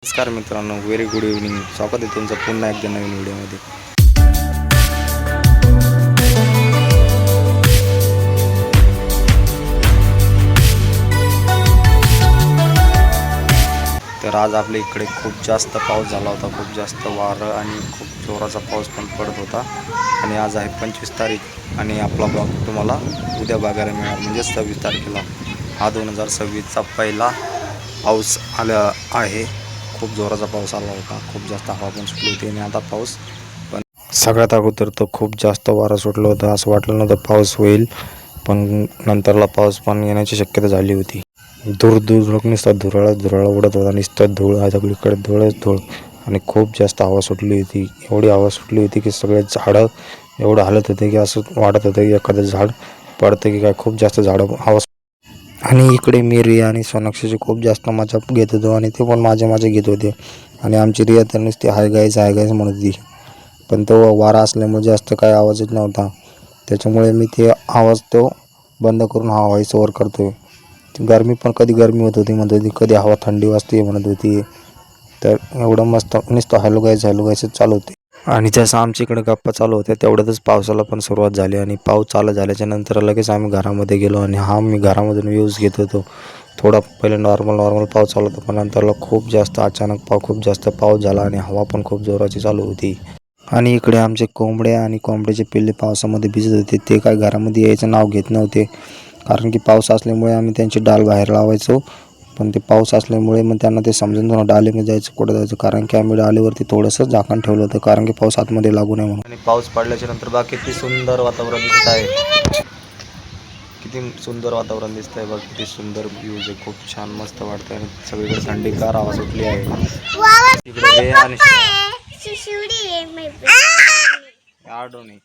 नमस्कार मित्रांनो, very good evening. स्वागत आहे तुमचं पुन्हा एकदा नवीन व्हिडिओमध्ये. तर आज आपल्या इकडे खूप जास्त पाऊस झाला होता, खूप जास्त वारं आणि खूप जोराचा पाऊस पण पडत होता. आणि आज आहे 25 तारीख आणि आपला ब्लॉग तुम्हाला उद्या बघायला मिळणार, म्हणजे 26 तारखेला. हा 2026चा पहिला पाऊस आला आहे. खूप जोराचा पाऊस आला होता, खूप जास्त हवा पण सुटली होती आणि आता पाऊस पण. सगळ्यात अगोदर तर खूप जास्त वारा सुटलं होतं. असं वाटलं नव्हतं पाऊस होईल, पण नंतरला पाऊस पण येण्याची शक्यता झाली होती. दूर दूर लोक नुसतं धुराळा उडत होता, नुसतं धूळ आहे सगळीकडे, धूळ. आणि खूप जास्त हवा सुटली होती. एवढी हवा सुटली होती की सगळे झाडं एवढं हालत होते की असं वाटत होतं की एखादं झाड पडतं की काय. खूप जास्त झाडं हवा. आणि इकडे मी रिया आणि सोनाक्षीची खूप जास्त मजा घेत होतो आणि ते पण माझे घेत होते. आणि आमची रिया तर नुसती हाय गाईज म्हणत होती, पण तो वारा असल्यामुळे जास्त काही आवाज येत नव्हता. त्याच्यामुळे मी ते आवाज तो बंद करून हा व्हॉइस ओव्हर करतो. गरमी पण कधी गरमी होत होती म्हणत होती, कधी हवा थंडी वाजते म्हणत होती. तर एवढं मस्त नुसतं हॅलो गाईज चालू होते. आणि जसं आमच्या इकडे गप्पा चालू होत्या तेवढ्यातच पावसाला पण सुरुवात झाली. आणि पाऊस चालू झाल्याच्या नंतर लगेच आम्ही घरामध्ये गेलो. आणि मी घरामधून व्ह्यूज घेत होतो. थोडा पहिले नॉर्मल पाऊस चालू होता, पण नंतरला खूप जास्त अचानक खूप जास्त पाऊस झाला आणि हवा पण खूप जोराची चालू होती. आणि इकडे आमचे कोंबड्या आणि कोंबड्याचे पिल्ले पावसामध्ये भिजत होते. ते काय घरामध्ये यायचं नाव घेत नव्हते, कारण की पाऊस असल्यामुळे आम्ही त्यांची डाल बाहेर लावायचो. पण ते पाऊस असल्यामुळे मग त्यांना ते समजून जाणं डालीमध्ये जायचं कुठं जायचं, कारण की आम्ही डालीवरती थोडंसं झाकण ठेवलं होतं, कारण की पाऊस आतमध्ये लागू नये म्हणून. आणि पाऊस पडल्याच्या नंतर बघा किती सुंदर वातावरण दिसत आहे. किती सुंदर वातावरण दिसत आहे बघ, किती सुंदर व्ह्यूज आहे. खूप छान मस्त वाटतं आणि सगळीकडे थंडीगार हवा सुटली आहे. तिकडे आणि आडोनी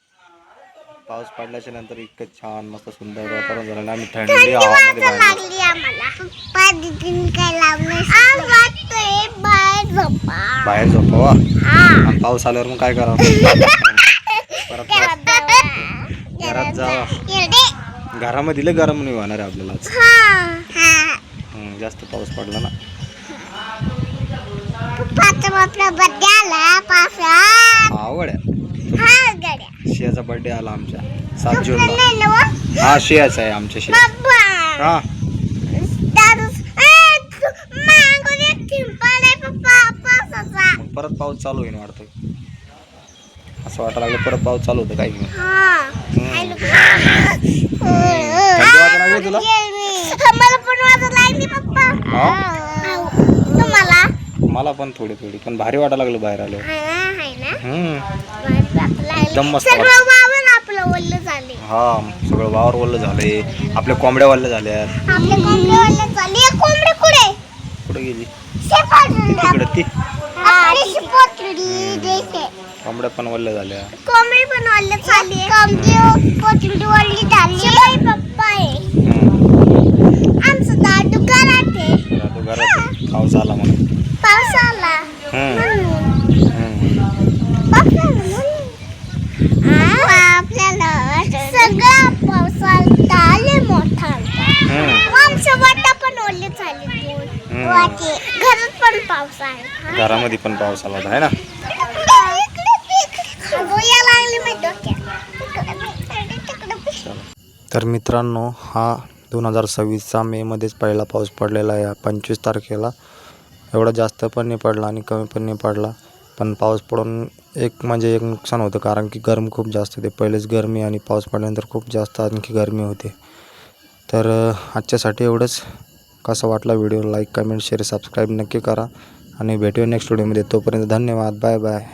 पाऊस पडल्याच्या नंतर इतकं छान मस्त सुंदर वातावरण झालं. आम्ही थंडी हवामध्ये बाहेर झोपावा. आणि पाऊस आल्यावर मग काय करावं? परत घरात जावा. घरामध्ये गरम नाही होणार आहे आपल्याला. जास्त पाऊस पडला ना. आवड शियाचा बर्थडे आला आमच्या 7 जूनला. हा शियाचा आहे आमच्या शिया. हा परत पाऊस चालू होईल वाटतं, असं वाटायला लागलं. परत पाऊस चालू होतं काय थंडी वाजायला लागली तुला? मला पण थोडी पण भारी वाटायला लागलं बाहेर आलं. एकदम मस्त. हा सगळं वावर वल्ल झालंय. आपल्या कोंबड्या वल्ल्या झाल्या. कुठे गेली तिकडे ती? कोंबड्या पण वल्ल्या झाल्या. पाऊस आला म्हणून. घरामध्ये पण पाऊस आला आहे ना. तर मित्रांनो, हा 2026चा मेमध्येच पहिला पाऊस पडलेला आहे. 25 तारखेला एवढा जास्त पण नाही पडला आणि कमी पण नाही पडला. पण पाऊस पडून एक नुकसान होतं, कारण की गरम खूप जास्त होते. पहिलेच गरमी आणि पाऊस पडल्यानंतर खूप जास्त आणखी गरमी होते. तर आजच्यासाठी एवढंच. कसा वाटला video? Like, comment, share, subscribe नक्की करा आणि भेटूया नेक्स्ट व्हिडिओमध्ये. तोपर्यंत धन्यवाद. Bye bye.